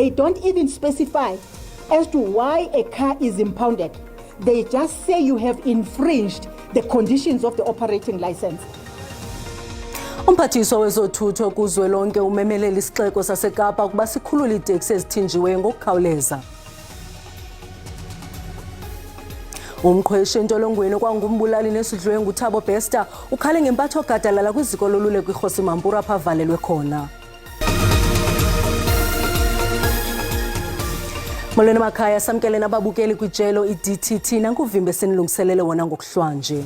They don't even specify as to why a car is impounded. They just say you have infringed the conditions of the operating license. Umphathiswa wezothutho kuzwelonke umemelela isixeko saseKapa ukuba sikhulule iiteksi ezithinjiweyo ngokukhawuleza. Umqhweshi entolongweni kwangumbulali nesidlwe nguThabo Bester ukhale ngempatho gadalala kwiziko loluleko iRhosi Mampuru apha avalelwe khona. Molweni makhaya, samkele nababukeli kwijelo iDTT nankuvimbe senilungiselele wona ngokuhlwanje.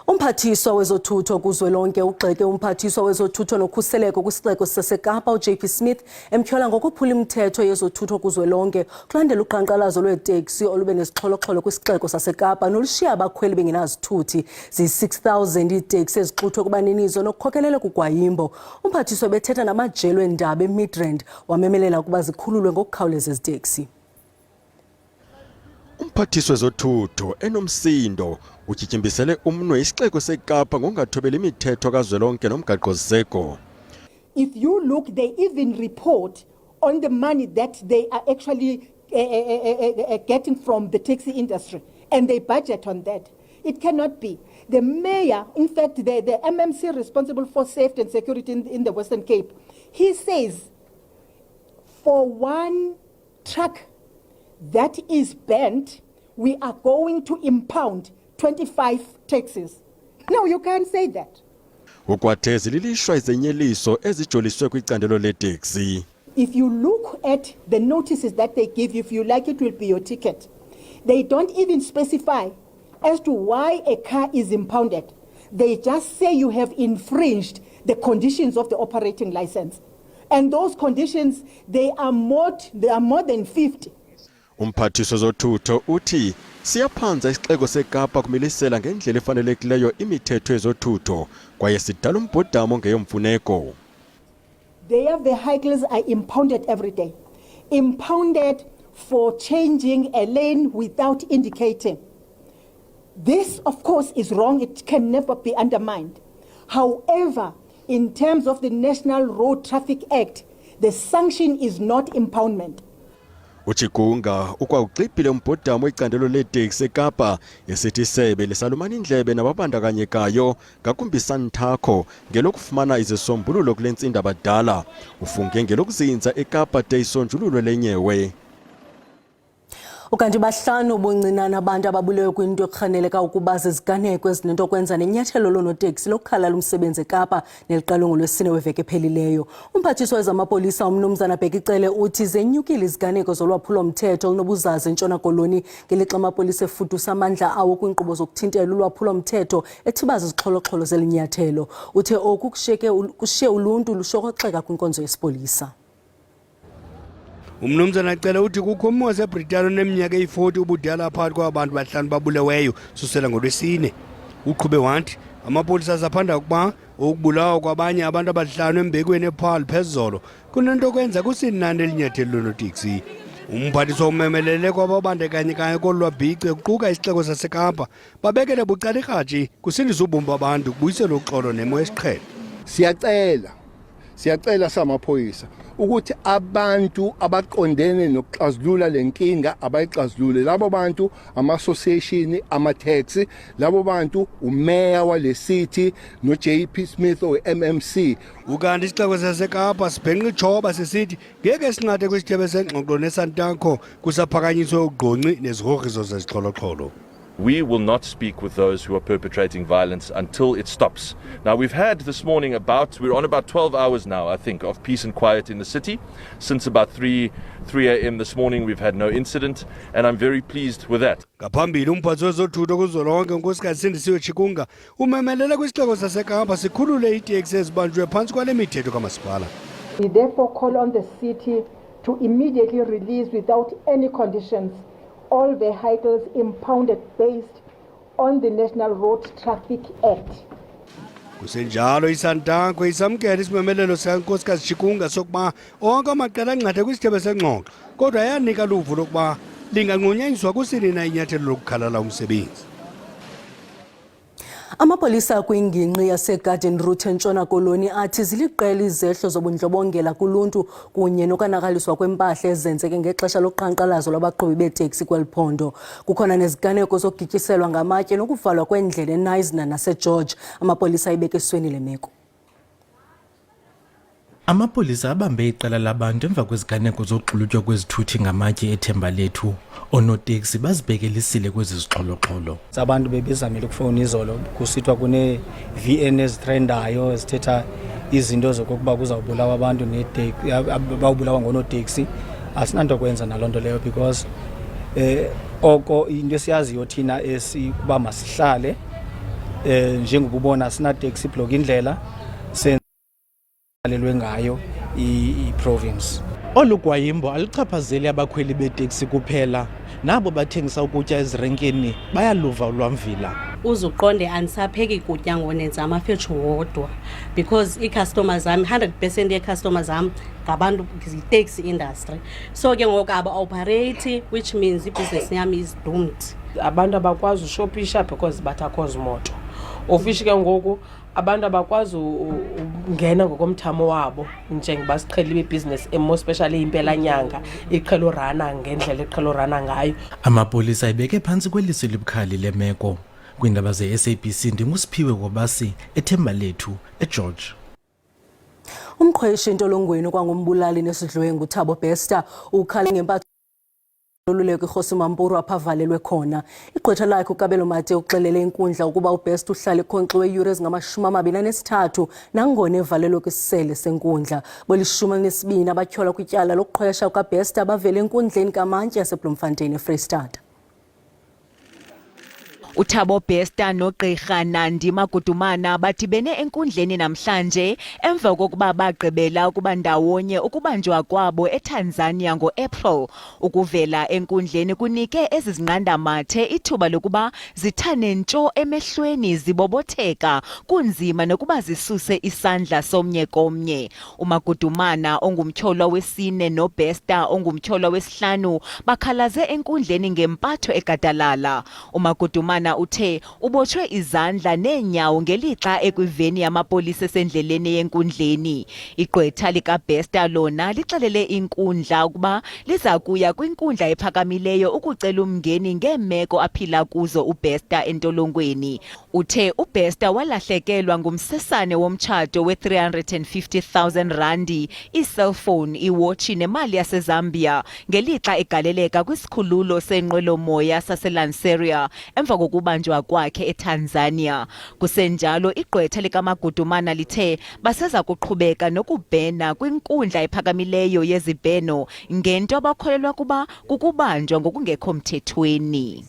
Umphathiswa wezothutho kuzwelonke ugxeke umphathiswa wezothutho nokhuseleko kwisixeko saseKapa uJP Smith emtyhola ngokuphula imithetho yezothutho kuzwelonke kulandela uqhankqalazo lweeteksi olube nezixholo-xholo kwisixeko saseKapa nolushiya abakhweli bengenazithuthi zi-6,000 iiteksi ezixuthwe kubaninizo nokukhokelela kugwayimbo. Umphathiswa bethetha namajelo eendaba eMidrand wamemelela ukuba zikhululwe ngokukhawuleza iziteksi. Umphathiswa wezothutho enomsindo utyityimbiselele umnwe isixeko seKapa ngongathobeli imithetho kazwelonke nomgaqo-siseko. If you look, they even report on the money that they are actually getting from the taxi industry, and they budget on that. It cannot be. The mayor, in fact, the MMC responsible for safety and security in the Western Cape, he says for one truck that is banned, we are going to impound 25 taxis. No, you can't say that. Ukwathezi lilishwa izenyeliso ezijoliswe kwicandelo leteksi. If you look at the notices that they give you, if you like, it will be your ticket. They don't even specify as to why a car is impounded. They just say you have infringed the conditions of the operating license. And those conditions, they are more than 50. Umphathiswa wezothutho uthi siyaphanza isixeko seKapa kumilisela ngendlela efanelekileyo imithetho yezothutho kwaye sidala umbhodamo ngeyomfuneko. Their vehicles are impounded every day. Impounded for changing a lane without indicating. This, of course, is wrong. It can never be undermined. However, in terms of the National Road Traffic Act, the sanction is not impoundment. Uchikunga ukwawuxiphile umbhodamo wecandelo leteksi eKapa esithi isebe lisalumana indlebe nababandakanyekayo ngakumbi Santakho ngelokufumana izisombululo kule ntsindaba dala ufunge ngelokuzinza eKapa de isonjululo lenyewe. Ukanti bahlanu ubuncinane abantu ababulewe kwinto ekhaneleka ukuba ziziganeko ezinento kwenza nenyathelo loonoteksi lokukhalala umsebenzi eKapa neliqalo ngolwesine weveki ephelileyo. Umphathiswa wezamapolisa umnumzana Bhekicele uthi zenyukile iziganeko zolwaphulo-mthetho olunobuzaza eNtshona Koloni ngelixa amapolisa efudusa amandla awo kwiinkqubo zokuthintela ulwaphulo-mthetho ethibaza izixholo-xholo zelinyathelo. Uthe oku kushiye uluntu lushokoxeka kwinkonzo yesipolisa. Umnumzana Cele uthi kukho ummo waseBritane oneminyaka eyi-40 ubudala phakathi kwabantu bahlanu babuleweyo susela ngolwesine. Uqhube wathi amapolisa asaphanda ukuba ukubulawa kwabanye abantu abahlanu embekweni ePaarl phezolo kunento kwenza kusinani elinyathelo loonoteksi. Umphathiswa umemelele kwababandakanyekayo kolwabhice kuquka isixeko saseKapa babekele bucala irhaji kusindisa ubomi babantu kubuyisela uxolo nemo yesiqhelo. Siyacela samaphoyisa ukuthi abantu abaqondene nokuxazulula lenkinga abayixazulule. Labo bantu ama-association ama-taxi, labo bantu umeya wale city noJP Smith o-MMC. Ukanti isixeko saseKapa sibhenqa ijoba sisithi ngeke sinqathe kwisithebe sengxoxo neSantakho kusaphakanyiswe ugqonci nezigrogriso zezixholo-xholo. We will not speak with those who are perpetrating violence until it stops. Now, we've had this morning we're on about 12 hours now, I think, of peace and quiet in the city. Since about 3 a.m. this morning, we've had no incident, and I'm very pleased with that. Ngaphambili umphathiswa wezothutho kuzwelonke unkosikazi Sindisiwe Chikunga umemelele kwisixeko saseKapa sikhulule iiteksi ezibanjwe phantsi kwale mithetho kamasipala. We therefore call on the city to immediately release without any conditions all vehicles impounded based on the National Road Traffic Act. Kusenjalo iSantakho isamkela isimemelelo sikankosikazi Chikunga sokuba onke amaqela anqathe kwisithebe sengxoxo kodwa yanika luvo lokuba linganqunyanyiswa kusini na inyathelo lokukhalala umsebenzi. Amapolisa kwingingqi yaseGarden Route eNtshona Koloni athi ziliqela izehlo zobundlobongela kuluntu kunye nokonakaliswa kwempahla ezenzeke ngexesha loqhankqalazo lwabaqhubi beeteksi kweli phondo. Kukhona neziganeko zokugityiselwa ngamatye nokuvalwa kwendlela eNisna naseGeorge. Amapolisa ayibeke esweni le meko. Amapolisa abambe iqela labantu emva kweziganeko zokuxulutywa kwezithuthi ngamatye eThemba Lethu. Oonoteksi bazibekelisile kwezi zixholo-xholo. Abantu bebezamile ukufowuna izolo kusithiwa kune-VN ezitrendayo ezithetha izinto zokokuba kuzawubulawa abantu bawubulawa ngoonoteksi. Asinanto kwenza naloo nto leyo because oko into esiyaziyo thina esikuba masihlale njengoba ubona sinateksi ibhlokha indlela senzelwe ngayo i-province. Olu gwayimbo aluchaphazeli abakhweli beeteksi kuphela, nabo bathengisa ukutya ezirenkini bayaluva ulwamvila. Uzuqonde andisapheki kutya ngonenza amafetshu wodwa because ii-customers zam 100% yee-customers zam ngabantu yi-taxi industry, so ke ngoku aba-operate, which means i-business yam is doomed. Abantu abakwazi ushopisha because batakho zimoto ofishi ke ngoku abantu abakwazi ungena ngokomthamo wabo njengoba siqhelile ibhizinesi more especially impela nyanga iqhelo rana ngendlela eqhelo rana ngayo. Amapolisa ibeke phantsi kweliso libukhali lemeko. Kwiindaba ze-SABC ndinguSiphiwe Wobasi eThemba Lethu eGeorge. Umqhweshi entolongweni kwangumbulali nesidlwengu uThabo Bester ukhale ngempatho oluleko iRhosi Mampuru aphavalelwe khona. Igqwetha lakhe uKabelo Mate uxelele inkundla ukuba uBest uhlala ekhonkxiwe iiyure ezingama-23 nangona evalelwe kwisisele senkundla. Boli-12 abatyholwa kwityala lokuqhwesha ukaBester bavele enkundleni kamantyi yaseBloemfontein eFreystata. Uthabo Bester noGqirha Nandi Magudumana badibene enkundleni namhlanje emva kokuba bagqibela ukuba ndawonye ukubanjwa kwabo eTanzania ngo-April. Ukuvela enkundleni kunike ezi zinqandamathe ithuba lokuba zithane ntsho emehlweni zibobotheka kunzima nokuba zisuse isandla somnye komnye. uMagudumana ongumtyholwa wesine noBester ongumtyholwa wesihlanu bakhalaze enkundleni ngempatho egadalala. uMagudumana uthe ubotshwe izandla neenyawo ngelixa ekwiveni yamapolisa esendleleni yenkundleni. Igqwetha likaBester lona lixelele inkundla ukuba liza kuya kwinkundla ephakamileyo ukucela umngeni ngeemeko aphila kuzo uBester entolongweni. Uthe uBester walahlekelwa ngumsesane womtshato we-350,000 randi, i-cellphone, iwotshi nemali yaseZambia ngelixa egaleleka kwisikhululo senqwelomoya saseLanseria emva kokubanjwa kwakhe eTanzania. Kusenjalo igqwetha likaMagudumana lithe baseza kuqhubeka nokubhena kwinkundla ephakamileyo yezibheno ngento abakholelwa kuba kukubanjwa ngokungekho mthethweni.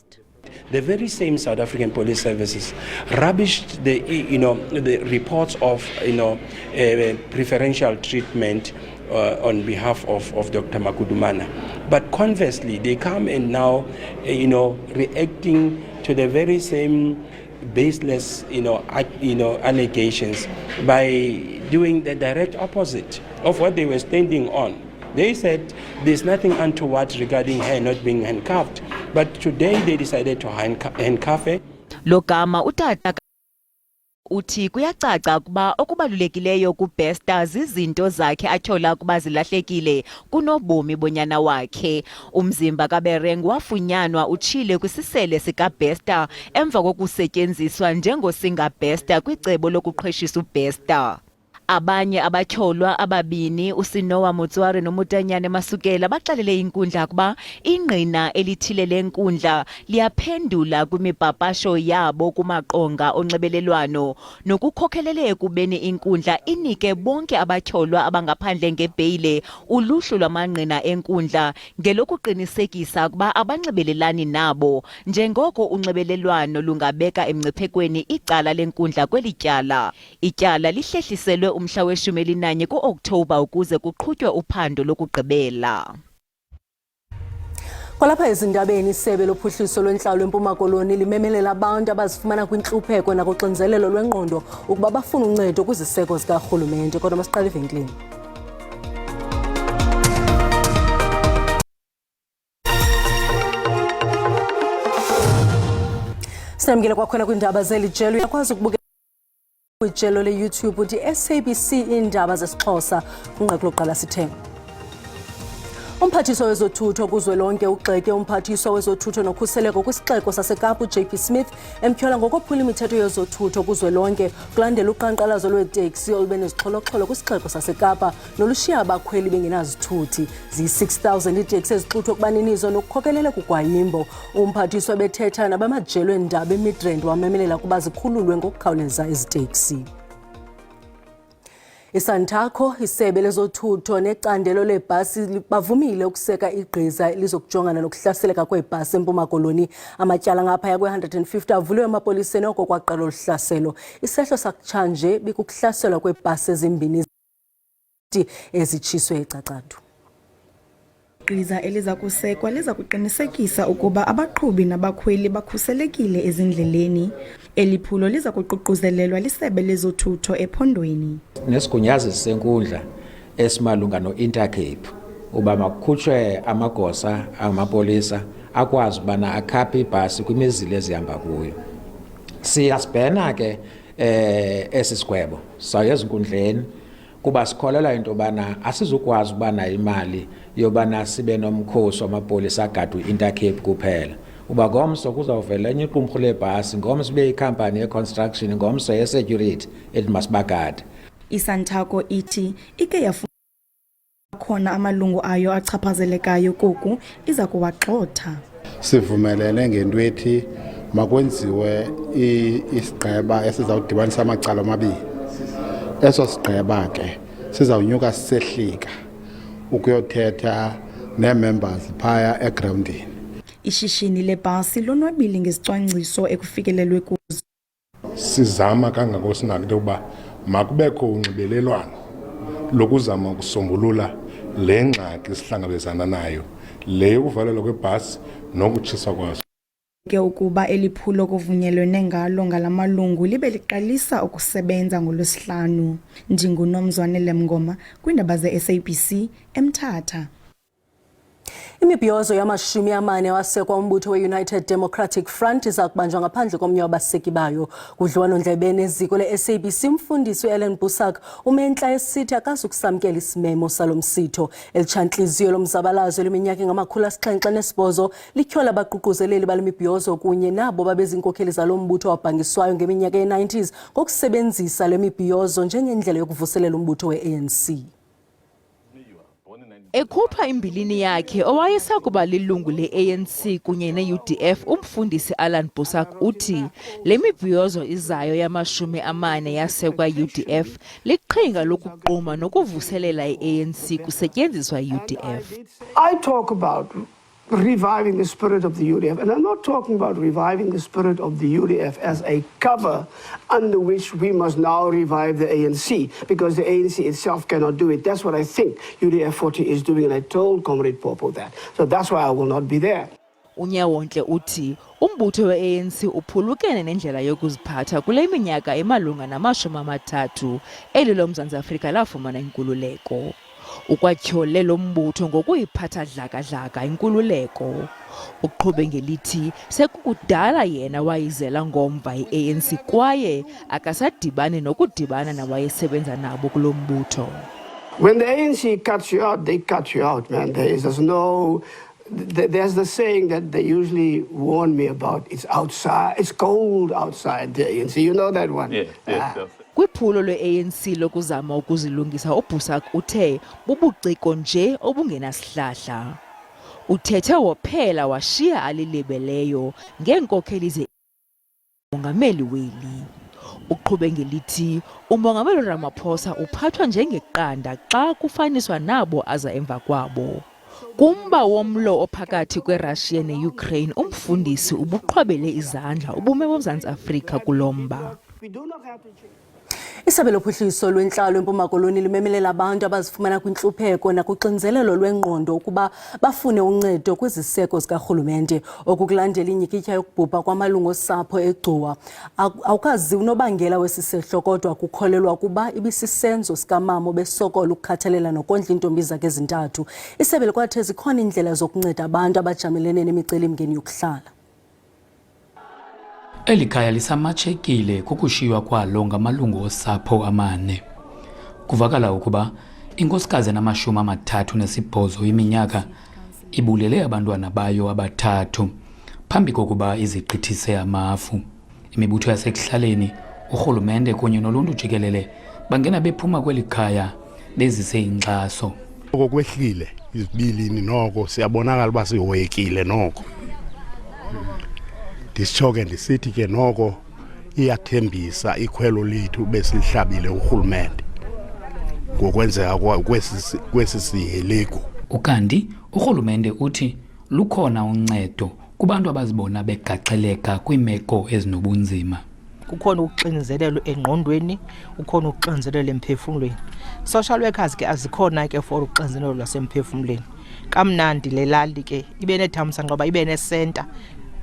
The very same South African Police Services rubbished the reports of preferential treatment on behalf of Dr. Magudumana. But conversely, they come and now reacting to the very same baseless allegations by doing the direct opposite of what they were standing on. They said there's nothing untoward regarding her not being handcuffed, but today they decided to handcuff her. Logama utata uthi kuyacaca ukuba okubalulekileyo kuBester zizinto zakhe atyhola ukuba zilahlekile kunobomi bonyana wakhe. Umzimba kaBereng wafunyanwa utshile kwisisele sikaBester emva kokusetyenziswa njengosingaBester kwicebo lokuqhweshisa uBester. Abanye abatyholwa ababini uSinoa Motswari noMutanyane Masukela baxelele inkundla ukuba ingqina elithile lenkundla liyaphendula kwimibhabhasho yabo kumaqonga onxibelelwano nokukhokhelele ekubeni inkundla inike bonke abatyholwa abangaphandle ngebheyile uluhlu lwamangqina enkundla ngelokuqinisekisa ukuba abanxibelelani nabo njengoko unxibelelwano lungabeka emngciphekweni icala lenkundla kweli tyala. Ityala lihlehliselwe umhla we-11 ku-Okthobha ukuze kuqhutywe uphando lokugqibela. Kwalapha ezindabeni isebe lophuhliso lwentlalo eMpuma Koloni limemelela abantu abazifumana kwintlupheko nakuxinzelelo lwengqondo ukuba bafune uncedo kwiziseko zikarhulumente. Kodwa masiqale evenkileni. Sinamkele kwakhona kwindaba zeli jelo uyakwazi ukubukela kwijelo le-YouTube uthi SABC Iindaba zesiXhosa kunqaku lokuqala sithe. Umphathiswa wezothutho kuzwelonke ugxeke umphathiswa wezothutho nokhuseleko kwisixeko saseKapa JP Smith emtyhola ngokophula imithetho yezothutho kuzwelonke kulandela uqhankqalazo lweeteksi olube nezixholo-xholo kwisixeko saseKapa nolushiya abakhweli bengenazithuthi. Ziyi-6,000 iiteksi ezixuthwe ukubaninizo nokukhokelela kugwayimbo. Umphathiswa bethetha nabamajelo eendaba eMidrand wamemelela kuba zikhululwe ngokukhawuleza ezi teksi. Isantako, isebe lezothutho necandelo lebhasi bavumile ukuseka igqiza elizokujongana nokuhlaseleka kweebhasi eMpuma Koloni. Amatyala ngaphaya kwe-150 avuliwe emapoliseni oko kwaqala uhlaselo. Isehlo sakutshanje bikukuhlaselwa kweebhasi ezimbini ezitshiswe eCacadu. Igqiza eliza kusekwa liza kuqinisekisa ukuba abaqhubi nabakhweli bakhuselekile ezindleleni. Eliphulo liza kuququzelelwa lisebe lezothutho ephondweni. Nesigunyazi senkundla esimalunga no-Intercape uba makukhutshwe amagosa amapolisa akwazi ubana akhaphe ibhasi kwimizila ezihamba kuyo. Siyasibhena ke esi sigwebo sayo ezinkundleni kuba sikholela into yobana asizukwazi ubana imali yobana sibe nomkhosi wamapolisa agade u-Intercape kuphela. Uba ngomso kuzawuvela enye iqumrhu lebhasi, ngomso ibe ikhampani ye-construction, ngomso ye-security ethi masibagade. Isantako ithi ike yafuna khona amalungu ayo achaphazelekayo koku iza kuwagxotha. Sivumelene ngento ethi makwenziwe isigqeba esizawudibanisa amacala amabini. Eso sigqeba ke sizawunyuka sisehlika ukuyothetha nee-members phaya egroundini. Ishishini lebhasi lonwabile ngezicwangciso ekufikelelwe kuzo. Sizama kangako sinako ukuba makubekho unxibelelwano lokuzama ukusombulula le ngxaki sihlangabezana nayo, le yokuvalelwa kwebhasi nokutshiswa kwazo. Ke ukuba eliphulo kuvunyelwene ngalo ngalamalungu libe liqalisa ukusebenza ngoLwesihlanu. NjinguNomzwane Lemngoma kwindaba ze-SABC eMthatha. Imibhiyozo yama-40 wasekwa umbutho we-United Democratic Front iza kubanjwa ngaphandle komnye wabaseki bayo. Kudliwano-ndlebeni eziko le-SABC umfundisi u-Ellen Busak umentla esithi akazukusamkela isimemo salo msitho. Elitshantliziyo lomzabalazo leminyaka engama-708 lityhola abaququzeleli bale mibhiyozo kunye nabo babeziinkokheli zalo mbutho wabhangiswayo ngeminyaka ye-90s ngokusebenzisa le mibhiyozo njengendlela yokuvuselela umbutho we-ANC. Ekhupha imbilini yakhe owayesakuba lilungu le-ANC kunye ne-UDF umfundisi Alan Busak uthi le mibhiyozo izayo yama-40 yasekwa UDF liqhinga lokuquma nokuvuselela i-ANC kusetyenziswa i-UDF. I talk about reviving the spirit of the UDF, and I'm not talking about reviving the spirit of the UDF as a cover under which we must now revive the ANC, because the ANC itself cannot do it. That's what I think UDF 40 is doing, and I told Comrade Popo that. So that's why I will not be there. Unyawontle uthi umbutho we-ANC uphulukene nendlela yokuziphatha kule minyaka emalunga na-30 eli loMzantsi Afrika lafumana inkululeko. Ukwatyhole lo mbutho ngokuyiphatha dlaka-dlaka inkululeko. Uqhube ngelithi sekukudala yena wayizela ngomva i-ANC kwaye akasadibani nokudibana nawayesebenza nabo kulo mbutho. When the ANC cuts you out, they cut you out, man. There's the saying that they usually warn me about. It's outside. It's cold outside the ANC. You know that one? Yeah. Kwiphulo lwe-ANC lokuzama ukuzilungisa uBusak uthe bubuciko nje obungenasihlahla. Uthethe wophela washiya alilibeleyo ngeenkokheli ze-mongameli weli. Uqhube ngelithi umongameli Ramaphosa uphathwa njengeqanda xa kufaniswa nabo aza emva kwabo. Kumba womlo ophakathi kweRussia ne-Ukraine umfundisi ubuqhwabele izandla ubume boMzantsi Afrika kulomba. Isebe lophuhliso lwentlalo eMpuma Koloni limemelela abantu abazifumana kwintlupheko nakuxinzelelo lwengqondo ukuba bafune uncedo kwiziseko zikarhulumente. Okukulandela inyikitya yokubhubha kwamalungu osapho eGcuwa. Awukazi unobangela wesisehlo kodwa kukholelwa kuba ibisisenzo sikamama besokola ukukhathalela nokondla iintombi zakhe ezintathu. Isebe likwathe zikhona iindlela zokunceda abantu abajamelene nemicelimngeni yokuhlala. Eli khaya lisamashekile kukushiywa kwalo ngamalungu osapho amane. Kuvakala ukuba inkosikazi enama-38 iminyaka ibulele abantwana bayo abathathu phambi kokuba izigqithise amafu. Imibutho yasekuhlaleni, urhulumente kunye noluntu jikelele bangena bephuma kweli khaya bezise inkxaso. Oko kwehlile izibilini noko siyabonakala uba sihoyekile noko. Ndisitsho ke ndisithi ke noko iyathembisa ikhwelo lethu besilihlabile urhulumente ngokwenzeka kwesi sihelegu. Ukanti urhulumente uthi lukhona uncedo kubantu abazibona begaxeleka kwiimeko ezinobunzima. Kukhona ukuxinzelelo engqondweni, kukhona ukuxinzelelo emphefumlweni. Social workers ke azikhona ke for uxinzelelo lwasemphefumlweni. Kamnandi lelali ke ibe nethamsanqa ngoba ibe nesenta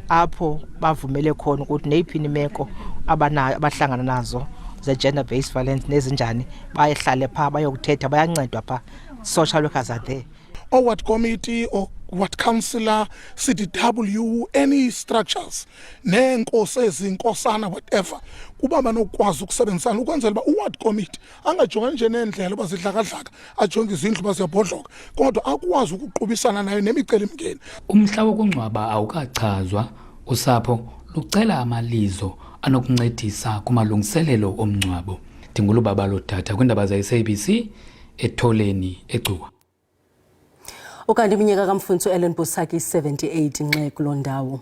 apho bavumele khona ukuthi neyiphi imeko abahlangana nazo ze gender based violence nezinjani bayehlale pha bayokuthetha bayancedwa pha. Social workers are there. Or what committee or what councillor, CDW, any structures, neenkosi ezinkosana whatever, kuba banokwazi ukusebenzisana ukwenzela uba uward committee angajongi nje neendlela uba zidlaka-dlaka, ajonge izindlu uba ziyabhodloka, kodwa akwazi ukuqubisana nayo nemicelimngeni. Umhla wokungcwaba awukachazwa, usapho lucela amalizo anokuncedisa kumalungiselelo omngcwabo. Ndingulubaba lodata kwiindaba ze-SABC etholeni eGcuwa. Ukanti iminyaka kaMfundisi Ellen Busaki 78 nxe kuloo ndawo.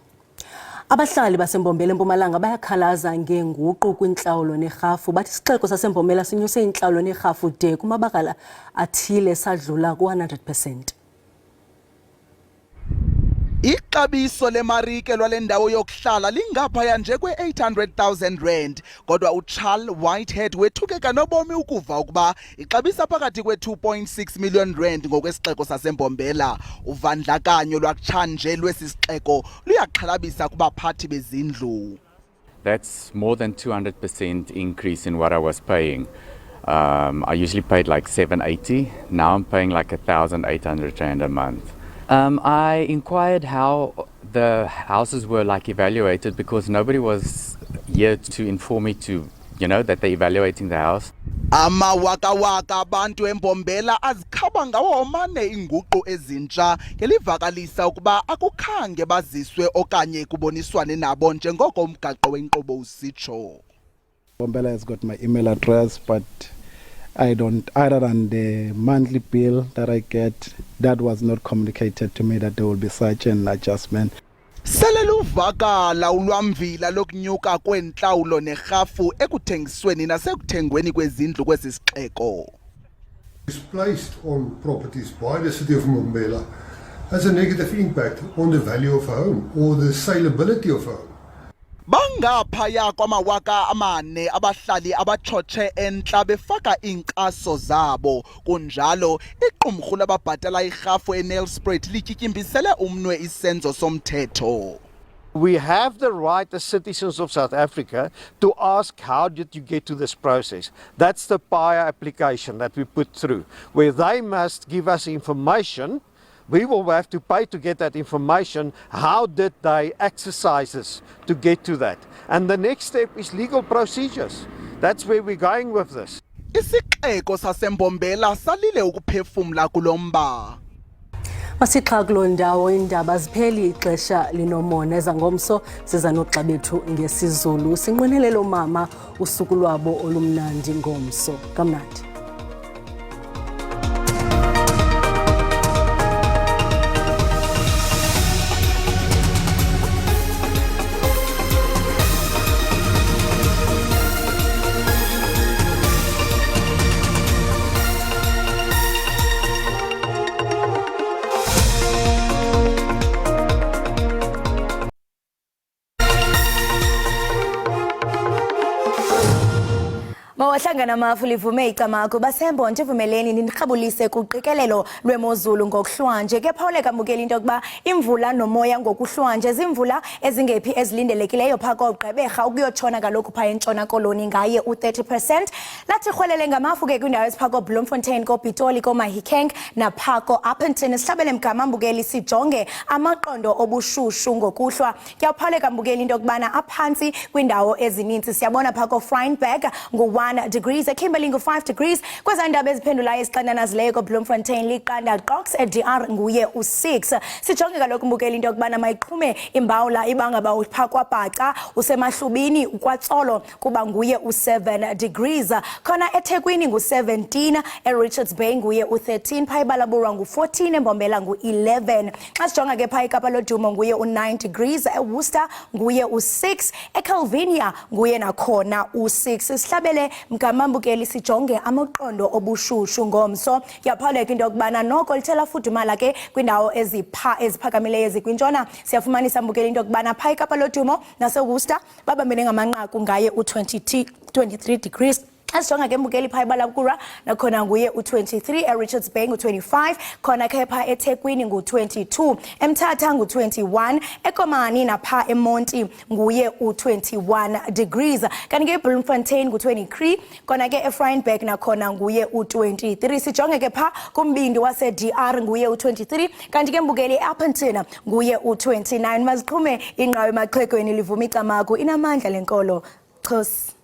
Abahlali baseMbombela eMpumalanga bayakhalaza ngenguqu kwintlawulo nerhafu. Bathi isixeko saseMbombela sinyuse intlawulo nerhafu de kumabakala athile sadlula ku-100%. Ixabiso lemarike lwale ndawo yokuhlala lingaphaya nje kwe-800,000 rand, kodwa uCharles Whitehead wethuke kanobomi ukuva ukuba ixabisa phakathi kwe-2.6 million rand ngokwesixeko saseMbombela. Uvandlakanyo lwakutshanje lwesi sixeko luyaxhalabisa kubaphathi bezindlu. That's more than 200% increase in what I was paying. I usually paid like 780. Now I'm paying like 1,800 rand a month. I inquired how the houses were like evaluated because nobody was here to inform me to, that they're evaluating the house. Amawaka-waka abantu eMbombela azikhaba ngawo omane inguqu ezintsha ngelivakalisa ukuba akukhange baziswe okanye kuboniswane nabo njengoko umgaqo wenkqubo usitsho. Bombela has got my email address, but I don't, other than the monthly bill that I get, that was not communicated to me that there will be such an adjustment. Sele luvakala ulwamvila lokunyuka kwentlawulo nerhafu ekuthengisweni nasekuthengweni kwezindlu kwesi sixeko. Placed on properties by the city of Mbombela has a negative impact on the value of a home or the saleability of a home. Bangaphaya kwamawaka amane abahlali abatshotshe entla befaka inkxaso zabo. Kunjalo iqumrhu lababhatala irhafu eNelspruit lityityimbisele umnwe isenzo somthetho. We have the right as citizens of South Africa to ask, how did you get to this process? That's the PIA application that we put through, where they must give us information. We will have to pay to get that information. How did they exercise this to get to that? And the next step is legal procedures. That's where we're going with this. Isixeko saseMbombela salile ukuphefumla kulomba. Masixha kuloo ndawo iindaba zipheli ixesha linomona ezangomso siza noxa bethu ngesiZulu sinqwenelele umama usuku lwabo olumnandi ngomso. Kamnandi. Mawahlangana amafu livume icamagu basembo ndivumeleni nirhabulise kuqikelelo lwemozulu ngokuhlwanje ke phawuleka mbukeli into yokuba imvula nomoya ngokuhlwanje zimvula ezingephi ezilindelekileyo phako ugqeberha ukuyotshona kaloku pha entshona koloni ngaye u30%. Lathi rhwelele ngamafu ke kwindawo eziphako Bloemfontein koPitoli koMahikeng naphako Appleton sihlabele mgama mbukeli sijonge amaqondo obushushu ngokuhlwa. Kuyaphawuleka mbukeli into yokubana aphantsi kwindawo ezininzi siyabona phako Freinberg ngu1 degrees, Kimberley ngu5 degrees, kwezandaba eziphendulayo esixananazileyo koBloemfontein liqanda Qox eDR nguye u6. Sijonge kaloku mbukeli into yokubana mayiqhume imbawula ibangaba uphakwa Bhaca usemahlubini ukwatsolo kuba nguye u7 degrees, khona eThekwini ngu17, eRichards Bay nguye u13, phayibalaburwa ngu14, embombela ngu11. Xa sijonga ke pha eKapa lodumo nguye u9 degrees, eWorcester nguye u6, eCalvinia nguye nakhona u6. Sihlabele mgamambukeli sijonge amaqondo obushushu ngomso. Yaphawuleka into yokubana noko lithela fudumala ke kwindawo eziphakamileyo ezikwintshona. Siyafumanisa mbukeli into yokubana pha eKapa lodumo naseWorcester babambene ngamanqaku ngaye u23 degrees. Asijonga ke mbukeli pha eBalabukura nakhona nguye u23, eRichards Bay ngu25, khona ke pha eThekwini ngu22, eMthatha ngu21, eKomani napha eMonti nguye u21 degrees. Kanti ke eBloemfontein ngu23, khona ke eFreinberg nakhona nguye u23. Sijonge ke pha kumbindi waseDR nguye u23, kanti ke mbukeli eAppleton nguye u29. Maziqhume ingqawe emaxhegweni livuma icamagu inamandla lenkolo. Xhosa.